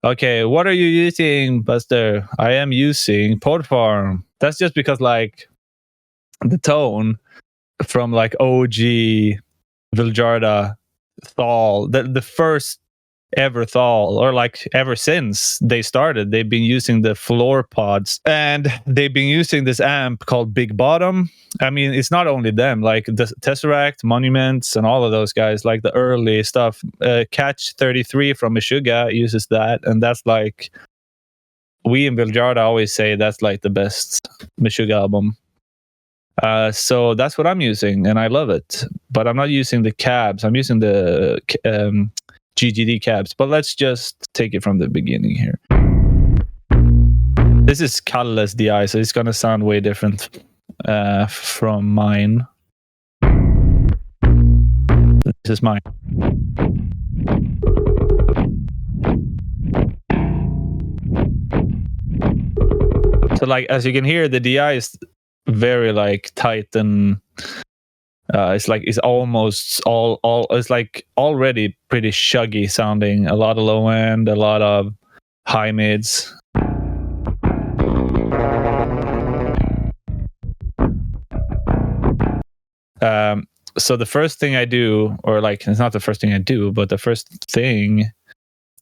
Okay, what are you using, Buster? I am using Pod Farm. That's just because like the tone from like OG Viljarda Thal, the first ever Thal, or like ever since they started, they've been using the floor pods, and they've been using this amp called Big Bottom. I mean, it's not only them, like the Tesseract, Monuments, and all of those guys, like the early stuff. Catch 33 from Meshuggah uses that, and that's like, we in Viljarda always say that's like the best Meshuggah album. So that's what I'm using, and I love it. But I'm not using the cabs. I'm using the GGD cabs. But let's just take it from the beginning here. This is colorless DI, so it's gonna sound way different from mine. This is mine. So like, as you can hear, the DI is very like tight, and it's almost all it's like already pretty shuggy sounding. A lot of low end, a lot of high mids. So the first thing I do, or like, it's not the first thing I do, but the first thing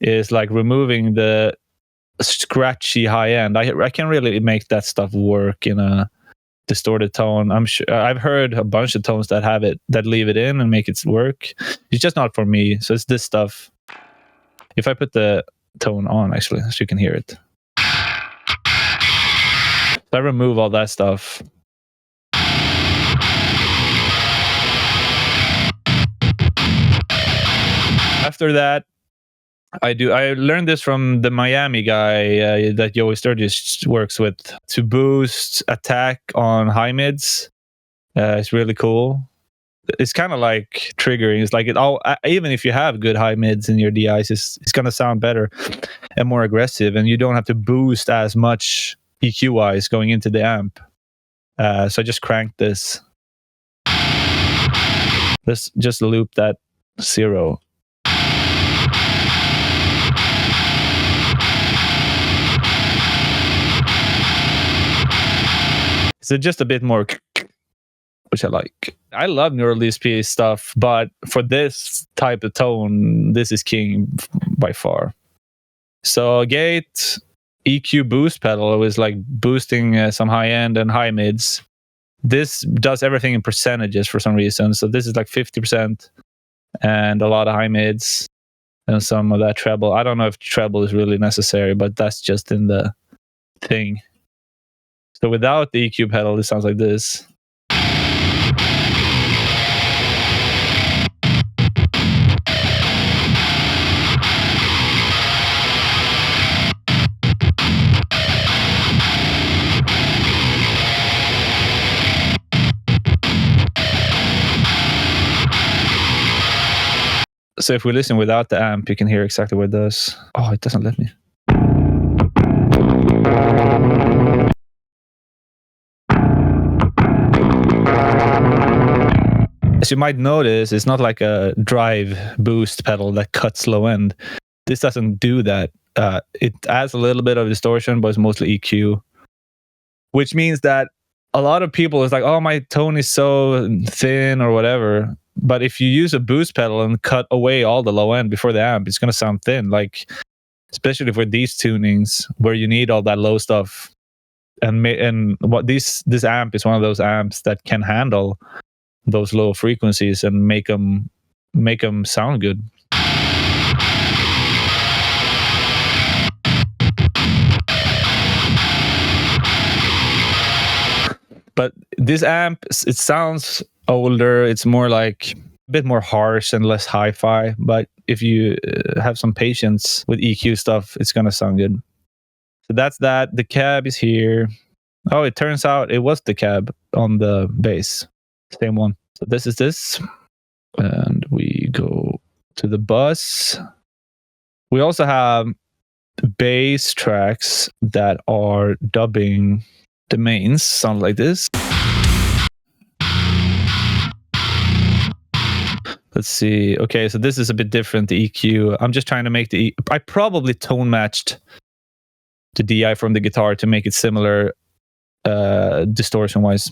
is like removing the scratchy high end. I can't really make that stuff work in a distorted tone. I'm sure I've heard a bunch of tones that have it, that leave it in and make it work. It's just not for me. So it's this stuff. If I put the tone on, actually, so you can hear it. So I remove all that stuff. After that, I learned this from the Miami guy that Joey Sturgis works with, to boost attack on high mids. It's really cool. It's kind of like triggering. It's like it all, even if you have good high mids in your DIs, it's going to sound better and more aggressive, and you don't have to boost as much EQ wise going into the amp. So I just cranked this. Let's just loop that 0. So just a bit more, which I like. I love neural DSP stuff, but for this type of tone, this is king by far. So gate, EQ boost pedal was like boosting some high end and high mids. This does everything in percentages for some reason. So this is like 50% and a lot of high mids and some of that treble. I don't know if treble is really necessary, but that's just in the thing. So without the EQ pedal, it sounds like this. So if we listen without the amp, you can hear exactly what it does. Oh, it doesn't let me. As you might notice, it's not like a drive boost pedal that cuts low end. This doesn't do that. It adds a little bit of distortion, but it's mostly EQ. Which means that a lot of people is like, oh, my tone is so thin or whatever. But if you use a boost pedal and cut away all the low end before the amp, it's going to sound thin. Like, especially for these tunings where you need all that low stuff. And what this amp is one of those amps that can handle those low frequencies and make them sound good. But this amp, it sounds older. It's more like a bit more harsh and less hi-fi. But if you have some patience with EQ stuff, it's going to sound good. So that's that. The cab is here. Oh, it turns out it was the cab on the bass. Same one. So this is this. And we go to the bus. We also have bass tracks that are dubbing the mains. Sound like this. Let's see. Okay, so this is a bit different, the EQ. I'm just trying to make I probably tone matched the DI from the guitar to make it similar distortion wise.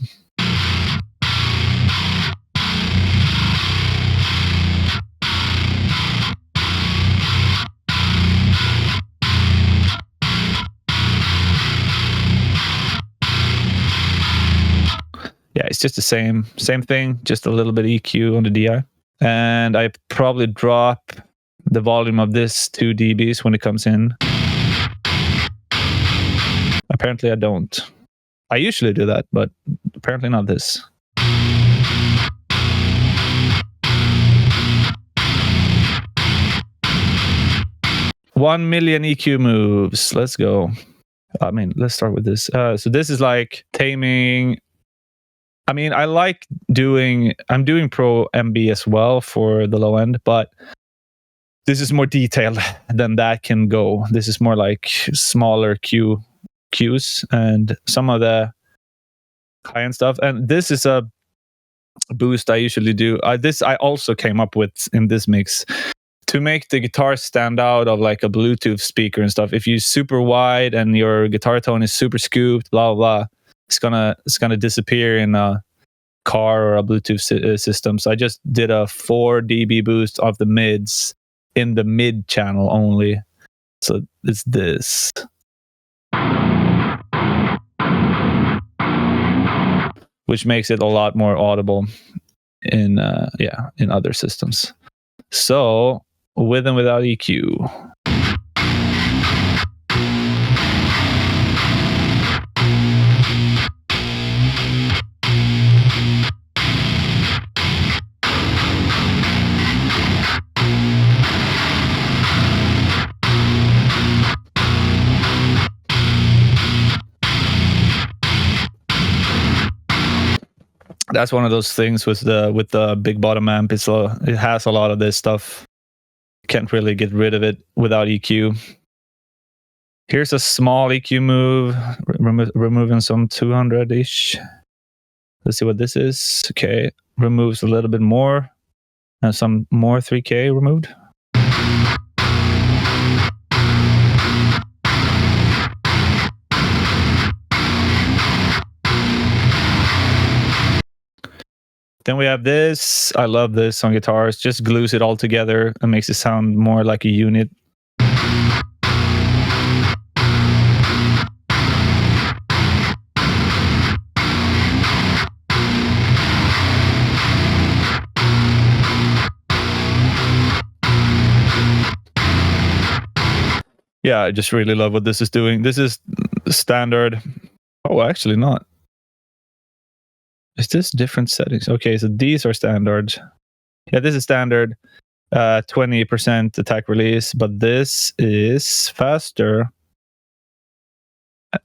Yeah, it's just the same thing, just a little bit EQ on the DI. And I probably drop the volume of this 2 dBs when it comes in. Apparently I don't. I usually do that, but apparently not this. One million EQ moves. Let's go. I mean, let's start with this. So this is like taming. I mean, I'm doing Pro MB as well for the low end, but this is more detailed than that can go. This is more like smaller cues and some of the high-end stuff. And this is a boost I usually do. This I also came up with in this mix to make the guitar stand out of like a Bluetooth speaker and stuff. If you're super wide and your guitar tone is super scooped, blah blah, it's gonna disappear in a car or a Bluetooth system. So I just did a 4 dB boost of the mids in the mid channel only. So it's this. Which makes it a lot more audible in other systems. So with and without EQ. That's one of those things with the big bottom amp. It has a lot of this stuff. Can't really get rid of it without EQ. Here's a small EQ move, removing some 200-ish. Let's see what this is. Okay, removes a little bit more, and some more 3K removed. Then we have this. I love this on guitars. Just glues it all together and makes it sound more like a unit. Yeah, I just really love what this is doing. This is standard. Oh, actually not. Is this different settings? Okay, so these are standard. Yeah, this is standard. 20% attack release, but this is faster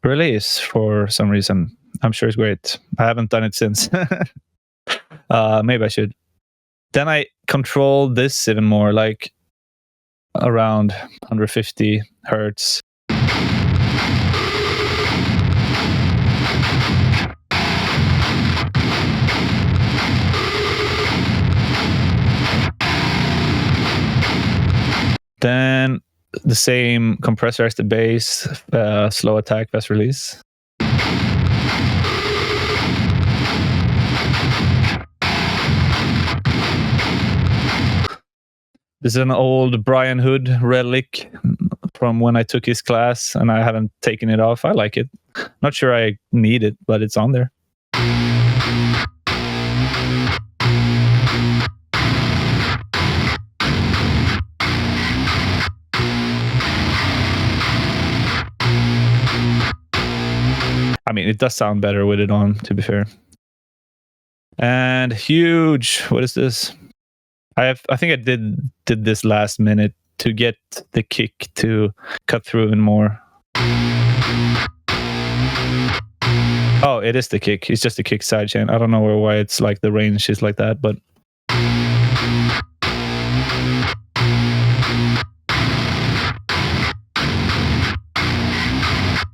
release for some reason. I'm sure it's great. I haven't done it since. Maybe I should. Then I control this even more, like around 150 hertz. Then the same compressor as the bass, slow attack, fast release. This is an old Brian Hood relic from when I took his class, and I haven't taken it off. I like it. Not sure I need it, but it's on there. I mean, it does sound better with it on, to be fair. And huge. What is this? I think I did this last minute to get the kick to cut through even more. Oh, it is the kick. It's just the kick sidechain. I don't know why it's like the range is like that, but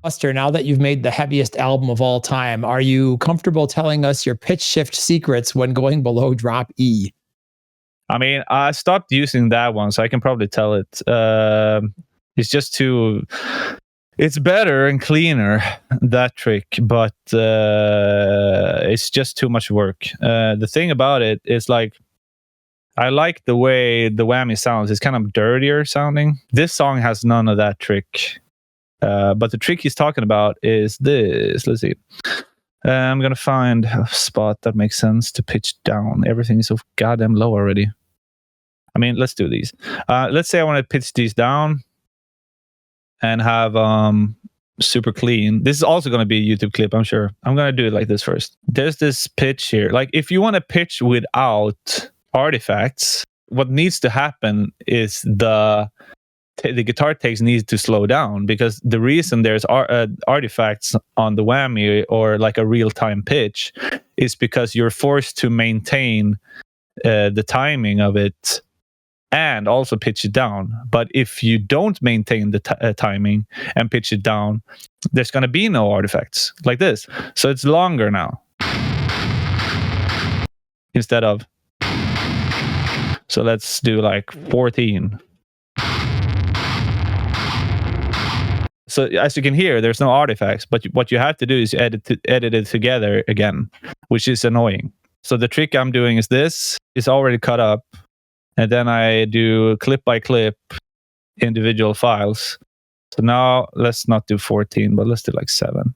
Buster, now that you've made the heaviest album of all time, are you comfortable telling us your pitch shift secrets when going below drop E? I mean, I stopped using that one, so I can probably tell it. It's just too. It's better and cleaner, that trick, but it's just too much work. The thing about it is, like, I like the way the whammy sounds. It's kind of dirtier sounding. This song has none of that trick. But the trick he's talking about is this. Let's see. I'm going to find a spot that makes sense to pitch down. Everything is so goddamn low already. I mean, let's do these. Let's say I want to pitch these down and have super clean. This is also going to be a YouTube clip, I'm sure. I'm going to do it like this first. There's this pitch here. Like, if you want to pitch without artifacts, what needs to happen is the guitar takes needs to slow down, because the reason there's artifacts on the whammy or like a real-time pitch is because you're forced to maintain the timing of it and also pitch it down. But if you don't maintain the timing and pitch it down, there's going to be no artifacts like this. So it's longer now instead of. So let's do like 14. So as you can hear, there's no artifacts, but what you have to do is edit it together again, which is annoying. So the trick I'm doing is this. It's already cut up. And then I do clip by clip individual files. So now let's not do 14, but let's do like 7.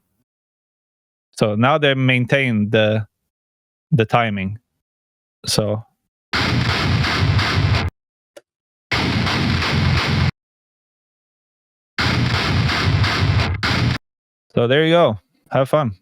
So now they maintain the timing. So there you go. Have fun.